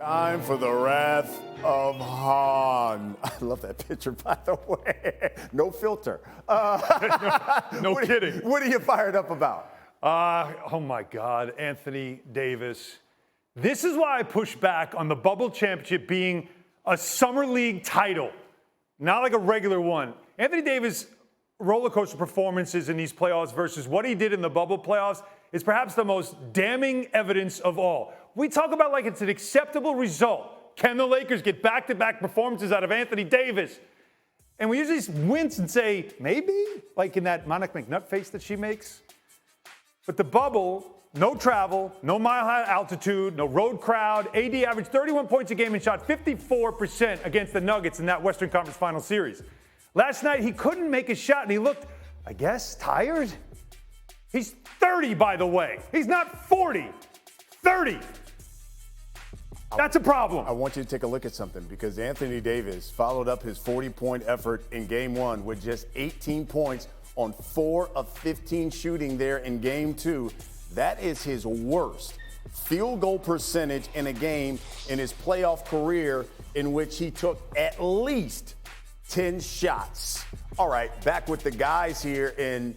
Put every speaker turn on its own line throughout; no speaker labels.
Time for the wrath of Han. I love that picture, by the way. No filter.
No kidding.
What are you fired up about?
Oh, my God, Anthony Davis. This is why I push back on the bubble championship being a summer league title, not like a regular one. Anthony Davis' roller coaster performances in these playoffs versus what he did in the bubble playoffs is perhaps the most damning evidence of all. We talk about like it's an acceptable result. Can the Lakers get back-to-back performances out of Anthony Davis? And we usually wince and say, maybe, like in that Monica McNutt face that she makes. But the bubble, no travel, no mile-high altitude, no road crowd. AD averaged 31 points a game and shot 54% against the Nuggets in that Western Conference Final Series. Last night, he couldn't make a shot, and he looked, I guess, tired? He's 30, by the way. He's not 40. 30. That's a problem.
I want you to take a look at something because Anthony Davis followed up his 40-point effort in Game 1 with just 18 points on 4 of 15 shooting there in Game 2. That is his worst field goal percentage in a game in his playoff career in which he took at least 10 shots. All right, back with the guys here. And,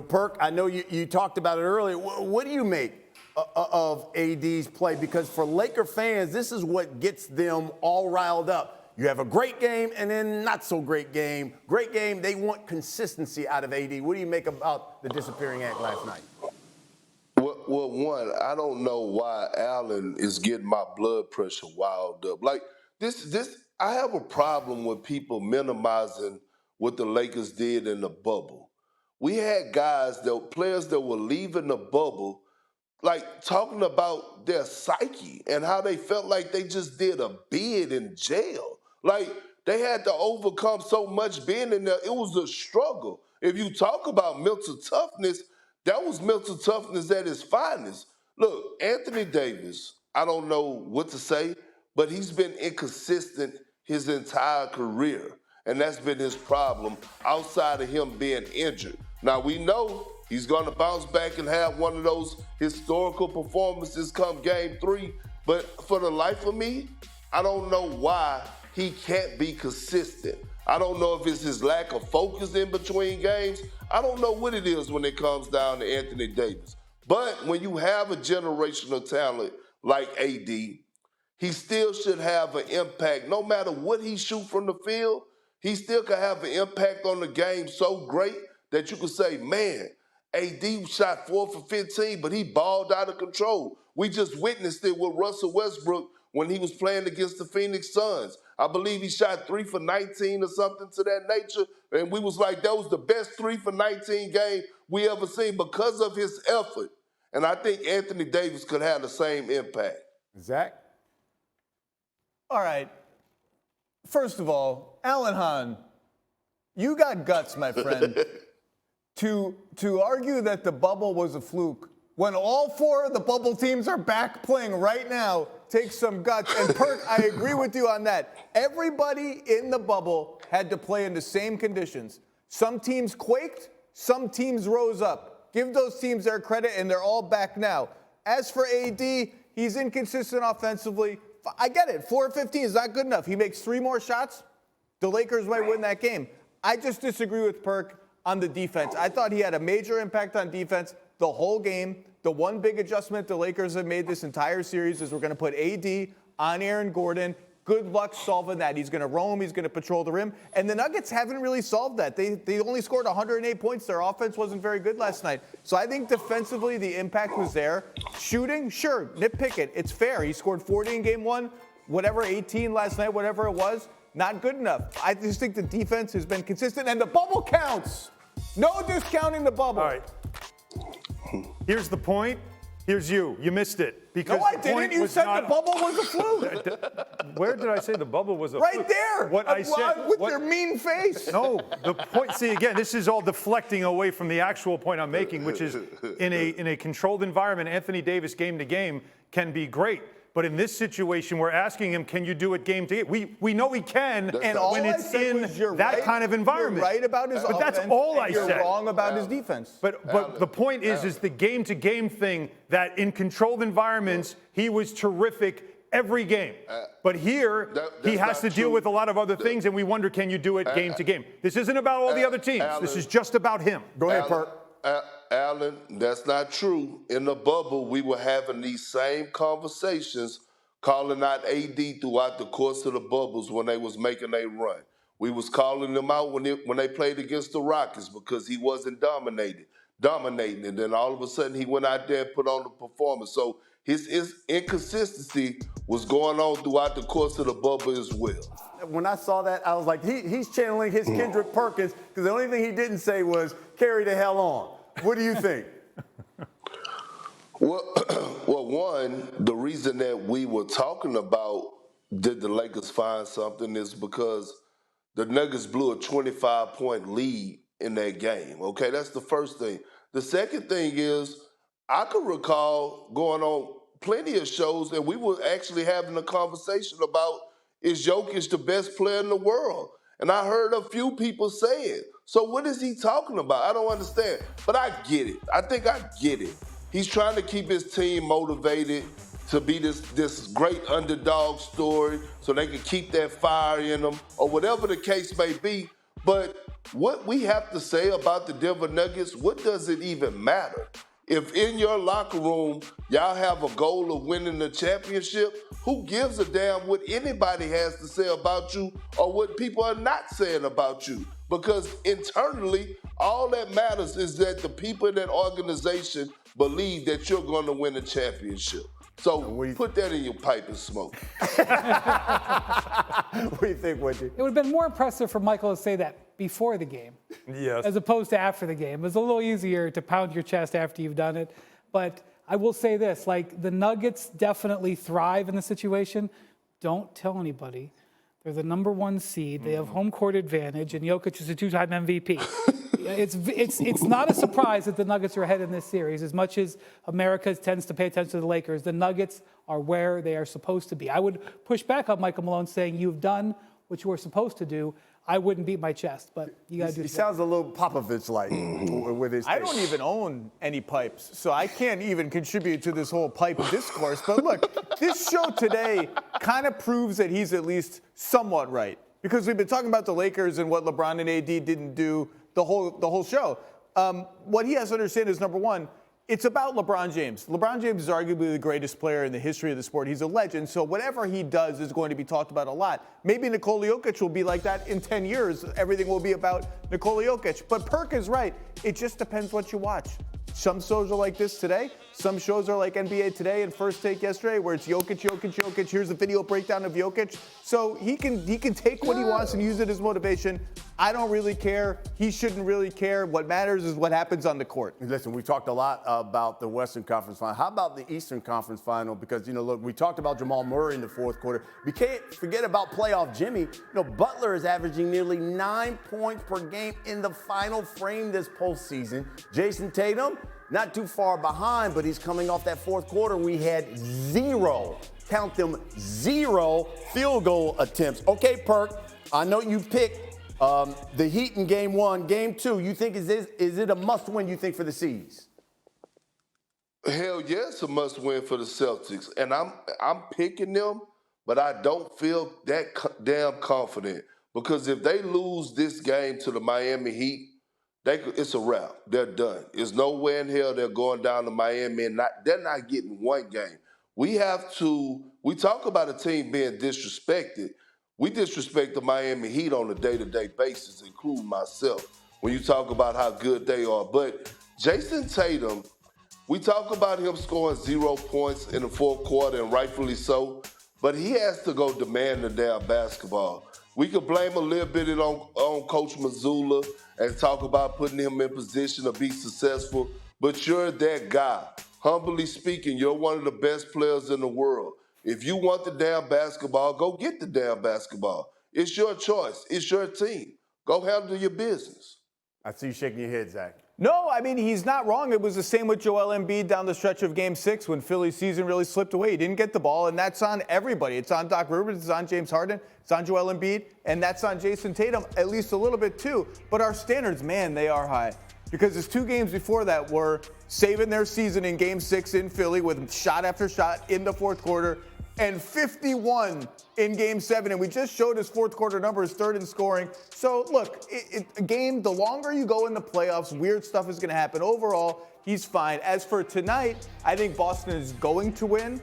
Perk, I know you talked about it earlier. What do you make of AD's play? Because for Laker fans, this is what gets them all riled up. You have a great game and then not so great game. Great game, they want consistency out of AD. What do you make about the disappearing act last night?
Well, one, I don't know why Allen is getting my blood pressure wild up. Like this, I have a problem with people minimizing what the Lakers did in the bubble. We had players that were leaving the bubble, like talking about their psyche and how they felt like they just did a bid in jail. Like they had to overcome so much being in there. It was a struggle. If you talk about mental toughness, that was mental toughness at its finest. Look, Anthony Davis, I don't know what to say, but he's been inconsistent his entire career. And that's been his problem outside of him being injured. Now, we know he's going to bounce back and have one of those historical performances come Game 3. But for the life of me, I don't know why he can't be consistent. I don't know if it's his lack of focus in between games. I don't know what it is when it comes down to Anthony Davis. But when you have a generational talent like AD, he still should have an impact. No matter what he shoot from the field, he still can have an impact on the game so great that you can say, man, AD shot 4 for 15, but he balled out of control. We just witnessed it with Russell Westbrook when he was playing against the Phoenix Suns. I believe he shot 3 for 19 or something to that nature. And we was like, that was the best 3 for 19 game we ever seen because of his effort. And I think Anthony Davis could have the same impact.
Zach?
All right. First of all, Alan Hahn, you got guts, my friend, to argue that the bubble was a fluke when all 4 of the bubble teams are back playing right now. Takes some guts. And Perk, I agree with you on that. Everybody in the bubble had to play in the same conditions. Some teams quaked, some teams rose up. Give those teams their credit, and they're all back now. As for AD, he's inconsistent offensively. I get it. 4 of 15 is not good enough. He makes 3 more shots, the Lakers might win that game. I just disagree with Perk on the defense. I thought he had a major impact on defense the whole game. The one big adjustment the Lakers have made this entire series is we're going to put AD on Aaron Gordon. Good luck solving that. He's going to roam. He's going to patrol the rim. And the Nuggets haven't really solved that. They only scored 108 points. Their offense wasn't very good last night. So I think defensively the impact was there. Shooting, sure, nitpick it. It's fair. He scored 40 in Game 1, whatever, 18 last night, whatever it was. Not good enough. I just think the defense has been consistent, and the bubble counts. No discounting the bubble.
All right. Here's the point. Here's you. You missed it. Because
no, I didn't. You said the bubble was a fluke.
Where did I say the bubble was a
fluke?
Fluke?
Right there.
What I said.
With your mean face.
No, the point. See, again, this is all deflecting away from the actual point I'm making, which is in a controlled environment, Anthony Davis game to game can be great. But in this situation, we're asking him, can you do it game to game? We know he can,
and
when it's in that kind of environment.
You're right about his offense,
that's all I said.
You're wrong about his defense.
But the point is the game-to-game thing, that in controlled environments, he was terrific every game. But here, he has to deal with a lot of other things, and we wonder, can you do it game to game? This isn't about all the other teams. This is just about him.
Go ahead, Perk.
Alan, that's not true. In the bubble, we were having these same conversations, calling out AD throughout the course of the bubbles when they was making a run. We was calling them out when they played against the Rockets because he wasn't dominating. And then all of a sudden he went out there and put on the performance. So his inconsistency was going on throughout the course of the bubble as well.
When I saw that, I was like, he's channeling his Kendrick Perkins, because the only thing he didn't say was, carry the hell on. What do you think?
Well, one, the reason that we were talking about did the Lakers find something is because the Nuggets blew a 25-point lead in that game. Okay, that's the first thing. The second thing is, I could recall going on plenty of shows and we were actually having a conversation about, is Jokic the best player in the world? And I heard a few people say it. So what is he talking about? I don't understand. But I get it. I think I get it. He's trying to keep his team motivated to be this great underdog story so they can keep that fire in them or whatever the case may be. But what we have to say about the Denver Nuggets, what does it even matter? If in your locker room, y'all have a goal of winning the championship, who gives a damn what anybody has to say about you or what people are not saying about you? Because internally, all that matters is that the people in that organization believe that you're going to win a championship. So put that in your pipe and smoke.
What do you think, Wendy?
It would have been more impressive for Michael to say that before the game,
yes,
as opposed to after the game. It was a little easier to pound your chest after you've done it. But I will say this, like, the Nuggets definitely thrive in the situation. Don't tell anybody. They're the number one seed. They have home court advantage, and Jokic is a two-time MVP. It's not a surprise that the Nuggets are ahead in this series. As much as America tends to pay attention to the Lakers, the Nuggets are where they are supposed to be. I would push back on Michael Malone saying, you've done what you were supposed to do. I wouldn't beat my chest, but you got to do
He sounds a little Popovich-like with his
I don't even own any pipes, so I can't even contribute to this whole pipe discourse. But look, this show today kind of proves that he's at least somewhat right, because we've been talking about the Lakers and what LeBron and AD didn't do the whole show. What he has to understand is, number one, it's about LeBron James. LeBron James is arguably the greatest player in the history of the sport. He's a legend, so whatever he does is going to be talked about a lot. Maybe Nikola Jokic will be like that in 10 years. Everything will be about Nikola Jokic. But Perk is right. It just depends what you watch. Some shows are like this today. Some shows are like NBA Today and First Take yesterday, where it's Jokic. Here's a video breakdown of Jokic. So he can take what he wants and use it as motivation. I don't really care. He shouldn't really care. What matters is what happens on the court.
Listen, we talked a lot about the Western Conference Final. How about the Eastern Conference Final? Because, look, we talked about Jamal Murray in the fourth quarter. We can't forget about playoff Jimmy. Butler is averaging nearly 9 points per game in the final frame this postseason. Jayson Tatum, not too far behind, but he's coming off that fourth quarter. We had zero field goal attempts. Okay, Perk, I know you picked the Heat in game one. Game two, you think is it a must-win, you think, for the C's?
Hell yeah, it's a must-win for the Celtics. And I'm picking them, but I don't feel that damn confident. Because if they lose this game to the Miami Heat, it's a wrap. They're done. There's no way in hell they're going down to Miami and they're not getting one game. We talk about a team being disrespected. We disrespect the Miami Heat on a day-to-day basis, including myself, when you talk about how good they are. But Jayson Tatum, we talk about him scoring 0 points in the fourth quarter, and rightfully so, but he has to go demand the damn basketball. We could blame a little bit on Coach Mazzulla and talk about putting him in position to be successful, but you're that guy. Humbly speaking, you're one of the best players in the world. If you want the damn basketball, go get the damn basketball. It's your choice. It's your team. Go handle your business.
I see you shaking your head, Zach.
No, I mean, he's not wrong. It was the same with Joel Embiid down the stretch of Game 6 when Philly's season really slipped away. He didn't get the ball, and that's on everybody. It's on Doc Rivers, it's on James Harden, it's on Joel Embiid, and that's on Jayson Tatum, at least a little bit too. But our standards, man, they are high. Because his 2 games before that were saving their season in Game 6 in Philly with shot after shot in the fourth quarter. and 51 in Game 7. And we just showed his fourth quarter numbers, third in scoring. So, look, a game, the longer you go in the playoffs, weird stuff is going to happen. Overall, he's fine. As for tonight, I think Boston is going to win.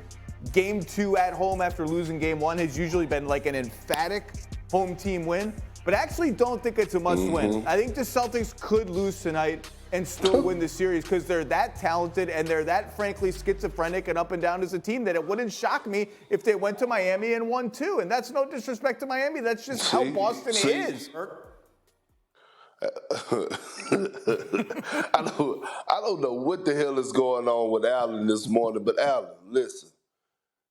Game 2 at home after losing Game 1 has usually been like an emphatic home team win. But I actually don't think it's a must-win. I think the Celtics could lose tonight and still win the series because they're that talented and they're that, frankly, schizophrenic and up and down as a team that it wouldn't shock me if they went to Miami and won 2. And that's no disrespect to Miami. That's just how Boston is.
I don't know what the hell is going on with Allen this morning, but Allen, listen,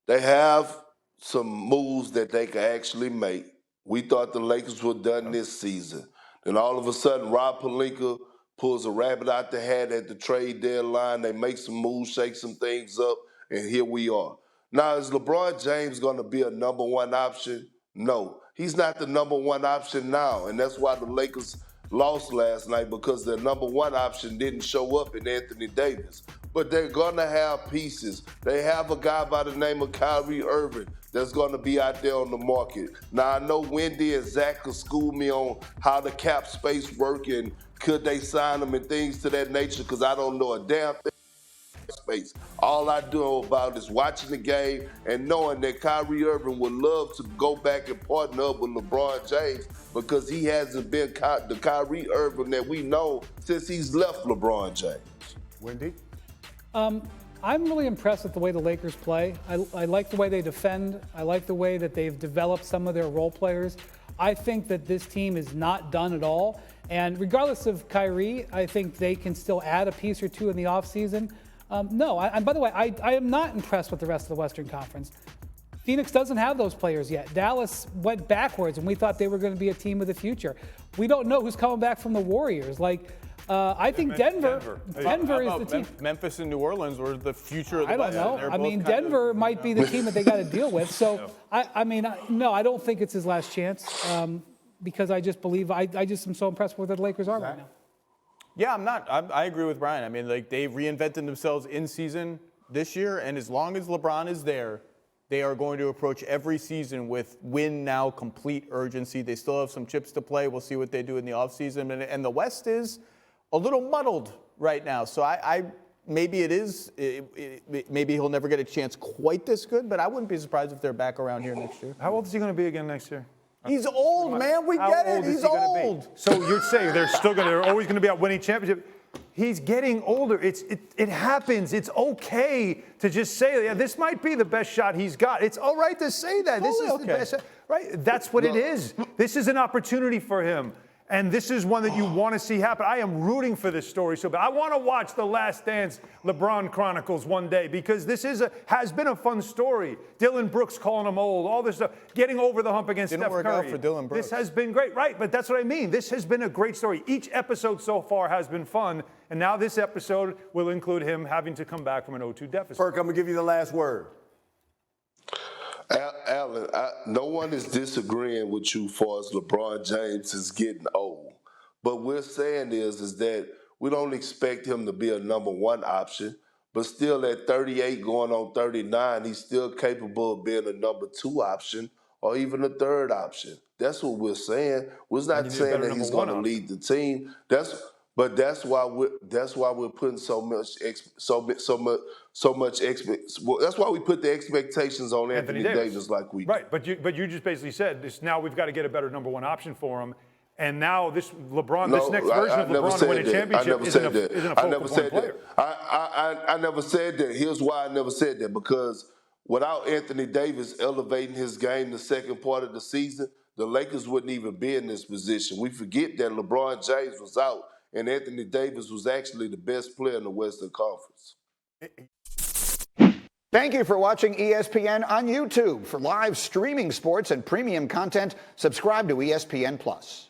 they have some moves that they can actually make. We thought the Lakers were done this season. Then all of a sudden, Rob Pelinka pulls a rabbit out the hat at the trade deadline. They make some moves, shake some things up, and here we are. Now, is LeBron James going to be a number one option? No. He's not the number one option now, and that's why the Lakers lost last night, because their number one option didn't show up in Anthony Davis. But they're going to have pieces. They have a guy by the name of Kyrie Irving that's going to be out there on the market. Now, I know Wendy and Zach could school me on how the cap space work and could they sign him and things to that nature, because I don't know a damn thing about space. All I know about is watching the game and knowing that Kyrie Irving would love to go back and partner up with LeBron James, because he hasn't been the Kyrie Irving that we know since he's left LeBron James.
Wendy?
I'm really impressed with the way the Lakers play. I like the way they defend. I like the way that they've developed some of their role players. I think that this team is not done at all. And regardless of Kyrie, I think they can still add a piece or two in the offseason. By the way, I am not impressed with the rest of the Western Conference. Phoenix doesn't have those players yet. Dallas went backwards, and we thought they were going to be a team of the future. We don't know who's coming back from the Warriors. I think Denver is the team.
Memphis and New Orleans were the future of the West.
I don't know. I mean, Denver might be the team that they got to deal with. So, no, I don't think it's his last chance because I just believe I just am so impressed with where the Lakers are right now.
Yeah, I'm not. I agree with Brian. I mean, they've reinvented themselves in season this year, and as long as LeBron is there, they are going to approach every season with win now complete urgency. They still have some chips to play. We'll see what they do in the offseason. And the West is a little muddled right now. So maybe it is. Maybe he'll never get a chance quite this good, but I wouldn't be surprised if they're back around here next year.
How old is he going to be again next year?
He's old, man. We get it. He's old.
So you're saying they're always going to be out winning championship. He's getting older. It happens. It's okay to just say, yeah, this might be the best shot he's got. It's all right to say that. This is the best shot. Right? That's what it is. This is an opportunity for him. And this is one that you want to see happen. I am rooting for this story so bad. I want to watch The Last Dance LeBron Chronicles one day, because this has been a fun story. Dylan Brooks calling him old, all this stuff, getting over the hump against Steph Curry.
Didn't work out for Dylan Brooks.
This has been great, right? But that's what I mean. This has been a great story. Each episode so far has been fun, and now this episode will include him having to come back from an 0-2 deficit.
Perk, I'm going to give you the last word.
Allen, no one is disagreeing with you as far as LeBron James is getting old. But what we're saying is that we don't expect him to be a number one option, but still at 38 going on 39, he's still capable of being a number two option or even a third option. That's what we're saying. We're not saying that he's going to lead the team. That's why we're putting so much. That's why we put the expectations on Anthony Davis like we do.
Right, but you just basically said this. Now we've got to get a better number one option for him. And now this next version of LeBron to win a championship isn't a focal point player.
I never said that. Here's why I never said that. Because without Anthony Davis elevating his game the second part of the season, the Lakers wouldn't even be in this position. We forget that LeBron James was out and Anthony Davis was actually the best player in the Western Conference.
Thank you for watching ESPN on YouTube. For live streaming sports and premium content, subscribe to ESPN+.